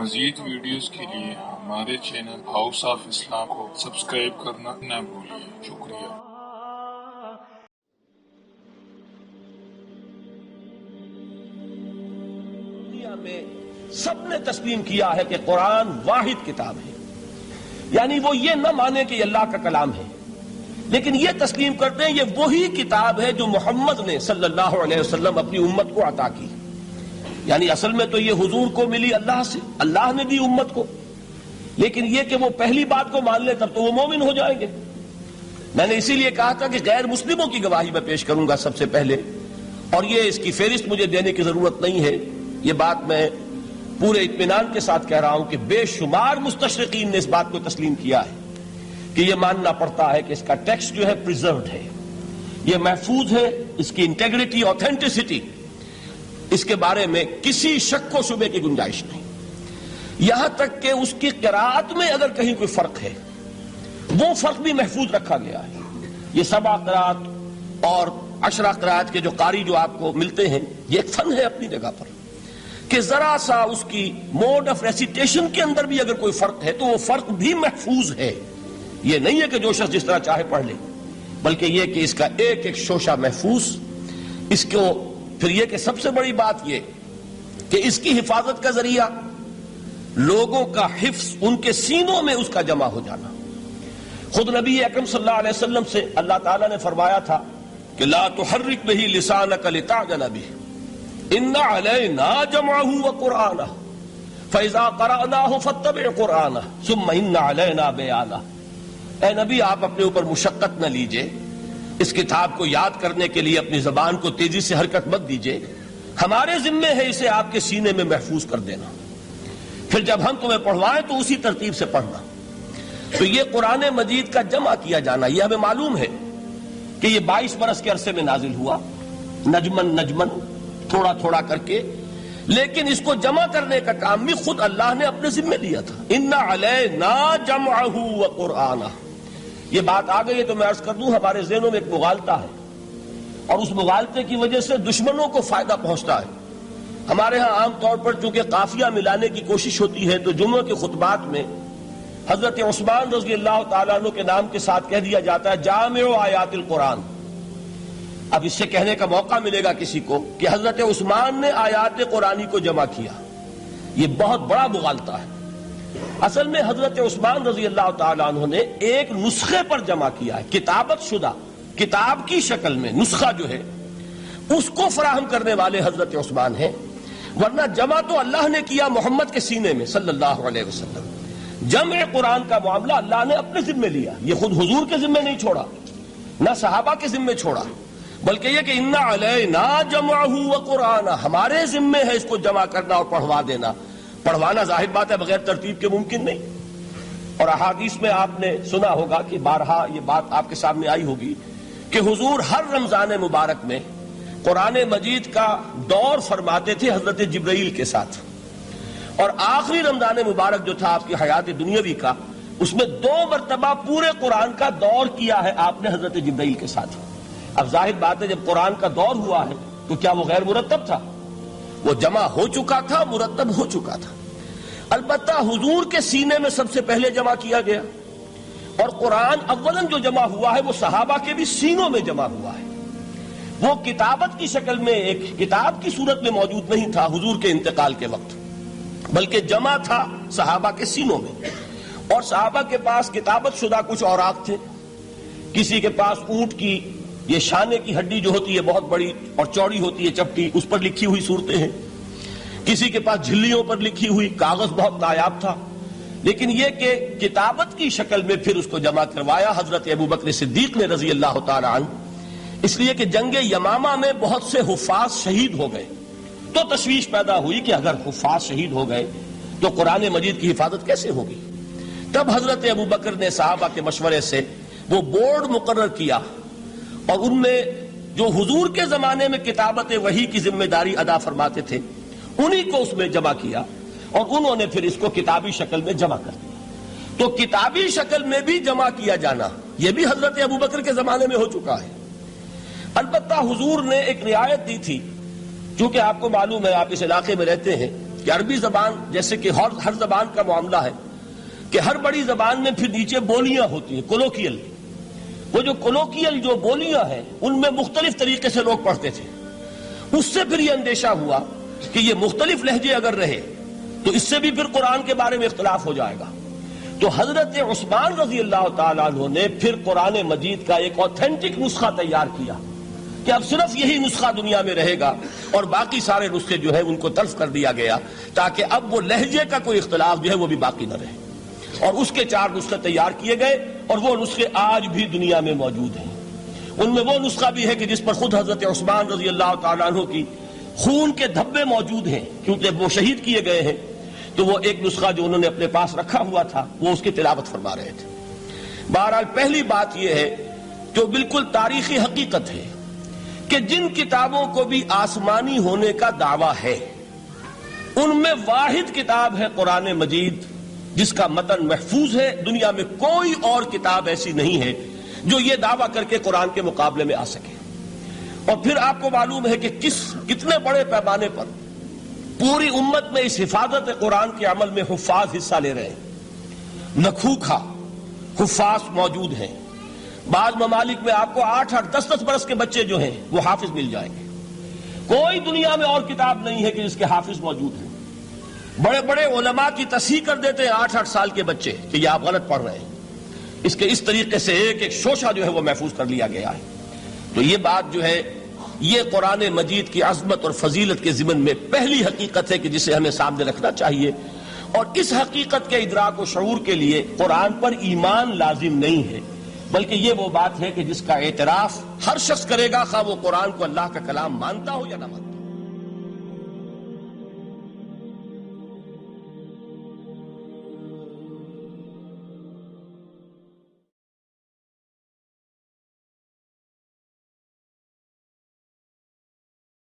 مزید ویڈیوز کے لیے ہمارے چینل ہاؤس آف اسلام کو سبسکرئیب کرنا نہ بھولیے۔ شکریہ۔ دنیا میں سب نے تسلیم کیا ہے کہ قرآن واحد کتاب ہے، یعنی وہ یہ نہ مانے کہ یہ اللہ کا کلام ہے، لیکن یہ تسلیم کرتے ہیں یہ وہی کتاب ہے جو محمد نے صلی اللہ علیہ وسلم اپنی امت کو عطا کی۔ یعنی اصل میں تو یہ حضور کو ملی اللہ سے، اللہ نے دی امت کو، لیکن یہ کہ وہ پہلی بات کو مان لے تب تو وہ مومن ہو جائیں گے۔ میں نے اسی لیے کہا تھا کہ غیر مسلموں کی گواہی میں پیش کروں گا سب سے پہلے، اور یہ اس کی فہرست مجھے دینے کی ضرورت نہیں ہے، یہ بات میں پورے اطمینان کے ساتھ کہہ رہا ہوں کہ بے شمار مستشرقین نے اس بات کو تسلیم کیا ہے کہ یہ ماننا پڑتا ہے کہ اس کا ٹیکسٹ جو ہے پریزروڈ ہے، یہ محفوظ ہے، اس کی انٹیگریٹی، آتھینٹسٹی، اس کے بارے میں کسی شک و شبے کی گنجائش نہیں۔ یہاں تک کہ اس کی قرأت میں اگر کہیں کوئی فرق ہے وہ فرق بھی محفوظ رکھا گیا ہے۔ یہ 7 قرأت اور 10 قرأت کے جو قاری جو آپ کو ملتے ہیں، یہ ایک فن ہے اپنی جگہ پر کہ ذرا سا اس کی موڈ آف ریسیٹیشن کے اندر بھی اگر کوئی فرق ہے تو وہ فرق بھی محفوظ ہے۔ یہ نہیں ہے کہ جو شخص جس طرح چاہے پڑھ لے، بلکہ یہ کہ اس کا ایک ایک شوشہ محفوظ، اس کو پھر یہ کہ سب سے بڑی بات یہ کہ اس کی حفاظت کا ذریعہ لوگوں کا حفظ، ان کے سینوں میں اس کا جمع ہو جانا۔ خود نبی اکرم صلی اللہ علیہ وسلم سے اللہ تعالیٰ نے فرمایا تھا کہ لا تحرک بہ لسانک لتعجل بہ ان علینا جمعہ وقرآنہ فاذا قرأناہ فاتبع قرآنہ ثم ان علینا بیانہ۔ اے نبی، آپ اپنے اوپر مشقت نہ لیجئے، اس کتاب کو یاد کرنے کے لیے اپنی زبان کو تیزی سے حرکت مت دیجئے، ہمارے ذمے ہے اسے آپ کے سینے میں محفوظ کر دینا، پھر جب ہم تمہیں پڑھوائیں تو اسی ترتیب سے پڑھنا۔ تو یہ قرآن مجید کا جمع کیا جانا، یہ ہمیں معلوم ہے کہ یہ 22 برس کے عرصے میں نازل ہوا، نجمن نجمن، تھوڑا تھوڑا کر کے، لیکن اس کو جمع کرنے کا کام بھی خود اللہ نے اپنے ذمے لیا تھا۔ ان علینا جمعہ وقرآنہ، یہ بات آ گئی ہے تو میں عرض کر دوں، ہمارے ذہنوں میں ایک مغالطہ ہے، اور اس مغالطے کی وجہ سے دشمنوں کو فائدہ پہنچتا ہے۔ ہمارے ہاں عام طور پر چونکہ قافیہ ملانے کی کوشش ہوتی ہے تو جمعہ کے خطبات میں حضرت عثمان رضی اللہ تعالیٰ عنہ کے نام کے ساتھ کہہ دیا جاتا ہے جامع آیات القرآن۔ اب اس سے کہنے کا موقع ملے گا کسی کو کہ حضرت عثمان نے آیات قرآنی کو جمع کیا، یہ بہت بڑا مغالطہ ہے۔ اصل میں حضرت عثمان رضی اللہ تعالیٰ عنہ نے ایک نسخے پر جمع کیا ہے، کتابت شدہ، کتاب کی شکل میں نسخہ جو ہے اس کو فراہم کرنے والے حضرت عثمان ہیں، ورنہ جمع تو اللہ نے کیا محمد کے سینے میں صلی اللہ علیہ وسلم۔ جمع قرآن کا معاملہ اللہ نے اپنے ذمے لیا، یہ خود حضور کے ذمے نہیں چھوڑا، نہ صحابہ کے ذمے چھوڑا، بلکہ یہ کہ ان علینا جمعہ وقرآنہ، ہمارے ذمے ہے اس کو جمع کرنا اور پڑھوا دینا۔ پڑھوانا ظاہر بات ہے بغیر ترتیب کے ممکن نہیں، اور احادیث میں آپ نے سنا ہوگا کہ بارہا یہ بات آپ کے سامنے آئی ہوگی کہ حضور ہر رمضان مبارک میں قرآن مجید کا دور فرماتے تھے حضرت جبرائیل کے ساتھ، اور آخری رمضان مبارک جو تھا آپ کی حیات دنیاوی کا، اس میں 2 مرتبہ پورے قرآن کا دور کیا ہے آپ نے حضرت جبرائیل کے ساتھ۔ اب ظاہر بات ہے جب قرآن کا دور ہوا ہے تو کیا وہ غیر مرتب تھا؟ وہ جمع ہو چکا تھا، مرتب ہو چکا تھا۔ البتہ حضور کے سینے میں سب سے پہلے جمع کیا گیا، اور قرآن اولاً جو جمع ہوا ہے وہ صحابہ کے بھی سینوں میں جمع ہوا ہے۔ وہ کتابت کی شکل میں ایک کتاب کی صورت میں موجود نہیں تھا حضور کے انتقال کے وقت، بلکہ جمع تھا صحابہ کے سینوں میں، اور صحابہ کے پاس کتابت شدہ کچھ اوراق تھے، کسی کے پاس اونٹ کی یہ شانے کی ہڈی جو ہوتی ہے بہت بڑی اور چوڑی ہوتی ہے چپٹی، اس پر لکھی ہوئی صورتیں ہیں، کسی کے پاس جھلیوں پر لکھی ہوئی، کاغذ بہت نایاب تھا، لیکن یہ کہ کتابت کی شکل میں پھر اس کو جمع کروایا حضرت ابوبکر صدیق نے رضی اللہ تعالی عنہ، اس لیے کہ جنگ یمامہ میں بہت سے حفاظ شہید ہو گئے، تو تشویش پیدا ہوئی کہ اگر حفاظ شہید ہو گئے تو قرآن مجید کی حفاظت کیسے ہوگی؟ تب حضرت ابوبکر نے صحابہ کے مشورے سے وہ بورڈ مقرر کیا، اور ان میں جو حضور کے زمانے میں کتابت وحی کی ذمہ داری ادا فرماتے تھے انہی کو اس میں جمع کیا، اور انہوں نے پھر اس کو کتابی شکل میں جمع کر دیا۔ تو کتابی شکل میں بھی جمع کیا جانا یہ بھی حضرت ابوبکر کے زمانے میں ہو چکا ہے۔ البتہ حضور نے ایک رعایت دی تھی، چونکہ آپ کو معلوم ہے آپ اس علاقے میں رہتے ہیں، کہ عربی زبان جیسے کہ ہر زبان کا معاملہ ہے کہ ہر بڑی زبان میں پھر نیچے بولیاں ہوتی ہیں کولوکیل. وہ جو کولوکیل جو بولیاں ہیں ان میں مختلف طریقے سے لوگ پڑھتے تھے. اس سے پھر یہ اندیشہ ہوا کہ یہ مختلف لہجے اگر رہے تو اس سے بھی پھر قرآن کے بارے میں اختلاف ہو جائے گا. تو حضرت عثمان رضی اللہ تعالیٰ عنہ نے پھر قرآن مجید کا ایک اوتھینٹک نسخہ تیار کیا کہ اب صرف یہی نسخہ دنیا میں رہے گا اور باقی سارے نسخے جو ہے ان کو تلف کر دیا گیا تاکہ اب وہ لہجے کا کوئی اختلاف جو ہے وہ بھی باقی نہ رہے. اور اس کے 4 نسخے تیار کیے گئے اور وہ نسخے آج بھی دنیا میں موجود ہیں. ان میں وہ نسخہ بھی ہے کہ جس پر خود حضرت عثمان رضی اللہ تعالیٰ عنہ کی خون کے دھبے موجود ہیں کیونکہ وہ شہید کیے گئے ہیں. تو وہ ایک نسخہ جو انہوں نے اپنے پاس رکھا ہوا تھا وہ اس کی تلاوت فرما رہے تھے. بہرحال پہلی بات یہ ہے جو بالکل تاریخی حقیقت ہے کہ جن کتابوں کو بھی آسمانی ہونے کا دعویٰ ہے ان میں واحد کتاب ہے قرآن مجید جس کا متن محفوظ ہے. دنیا میں کوئی اور کتاب ایسی نہیں ہے جو یہ دعویٰ کر کے قرآن کے مقابلے میں آ سکے. اور پھر آپ کو معلوم ہے کہ کتنے بڑے پیمانے پر پوری امت میں اس حفاظت قرآن کے عمل میں حفاظ حصہ لے رہے ہیں. نکھوکھا حفاظ موجود ہیں. بعض ممالک میں آپ کو 8-8 10-10 برس کے بچے جو ہیں وہ حافظ مل جائیں گے. کوئی دنیا میں اور کتاب نہیں ہے کہ جس کے حافظ موجود ہیں. بڑے بڑے علماء کی تصحیح کر دیتے ہیں 8-8 سال کے بچے کہ یہ آپ غلط پڑھ رہے ہیں. اس طریقے سے ایک شوشہ جو ہے وہ محفوظ کر لیا گیا ہے. تو یہ بات جو ہے یہ قرآن مجید کی عظمت اور فضیلت کے ضمن میں پہلی حقیقت ہے کہ جسے ہمیں سامنے رکھنا چاہیے. اور اس حقیقت کے ادراک و شعور کے لیے قرآن پر ایمان لازم نہیں ہے بلکہ یہ وہ بات ہے کہ جس کا اعتراف ہر شخص کرے گا خواہ وہ قرآن کو اللہ کا کلام مانتا ہو یا نہ مانتا.